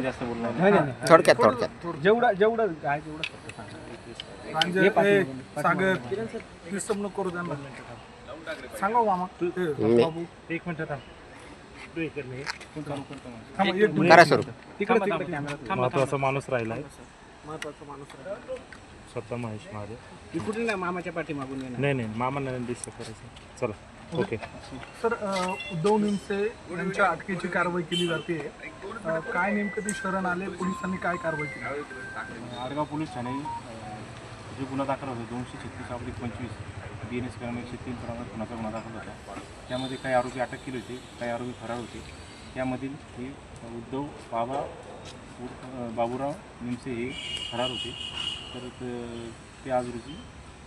जास्त बोलणार नाही नाही थोडक्यात जेवढं जेवढं काय तेवढं फक्त सांगा. सागर डिस्टर्ब नको करू त्यांना सांगा मामा बाबू एक मिनिट थांब. तू हे कर मी. थांबा, एक मिनिट. करा सुरू. तिकडे तिकडे कॅमेरा महत्वाचा माणूस राहिलाय महत्वाचा माणूस आहे. स्वतः महेश महादेव. मी कुठे नाही मामाच्या पाठी मागून येणार. नाही मामांना डिस्टर्ब करायचं. चला ओके. सर उद्धव निमसे यांच्या अटकेची कारवाई केली जाते काय नेमकं ते शरण आले पोलिसांनी काय कारवाई केली? आडगाव पोलीस ठाणे जो गुन्हा दाखल होता 236/25 BNS कलम 103 प्रमाणे गुन्ह्याचा गुन्हा दाखल होता. त्यामध्ये काही आरोपी अटक केले होते, काही आरोपी फरार होते. त्यामधील हे उद्धव बाबूराव निमसे हे फरार होते. तर ते आज रोजी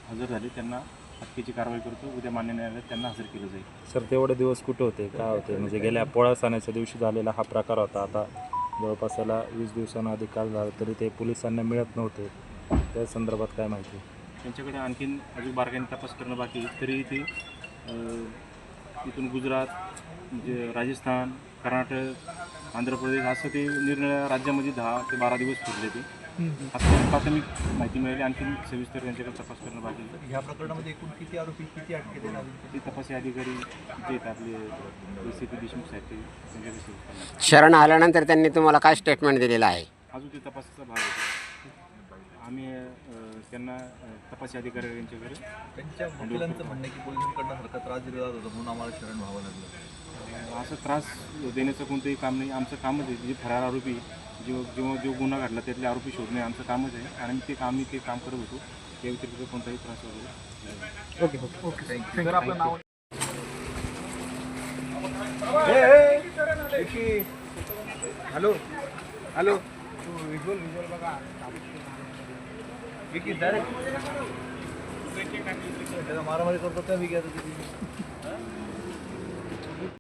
हजर झाले. त्यांना अटकेची कारवाई करतो. उद्या मान्य न्यायालयात त्यांना हजर केलं जाईल. सर तेवढे दिवस कुठे होते, काय होते? म्हणजे गेल्या पोळा सणाच्या दिवशी झालेला हा प्रकार होता. आता जवळपास याला 20 दिवसांना अधिक काळ झाला तरी ते पोलिसांना मिळत नव्हते. त्या संदर्भात काय माहिती? त्यांच्याकडे आणखीन अजून बारकाईने तपास करणं बाकी आहे. तरी ते इथून गुजरात, म्हणजे राजस्थान, कर्नाटक, आंध्र प्रदेश असं ते निरनिराळ्या राज्यामध्ये 10 ते 12 दिवस फिरले ते. असं प्राथमिक माहिती मिळाली. आणखीन सविस्तर त्यांच्याकडे तपास करणं बाकी आहे. ह्या प्रकरणामध्ये एकूण किती आरोपी किती अटकेत आहेत? ते तपासी अधिकारी जे आहेत आपले ACP देशमुख साहेब ते त्यांच्याकडे शरण आल्यानंतर त्यांनी तुम्हाला काय स्टेटमेंट दिलेलं आहे? अजून ते तपासाचा भाग होता. आम्ही त्यांना तपासी अधिकारी यांच्याकडे त्यांच्या वकिलांचं म्हणणं आहे की पोलिसांकडनं सारखा त्रास दिला जात होता म्हणून आम्हाला शरण व्हावं लागलं. असं त्रास देण्याचं कोणतंही काम नाही. आमचं कामच आहे जे फरार आरोपी जो गुन्हा घडला त्यातले आरोपी शोधणे आमचं कामच आहे. आणि आम्ही ते काम करत होतो. या व्यतिरिक्त कोणताही त्रास वगैरे. Okay thank you. सर आपलं नाव हॅलो हॅलो विज्युअल बघा. विकी डायरेक्ट मारामारी करतो त्या विकी आता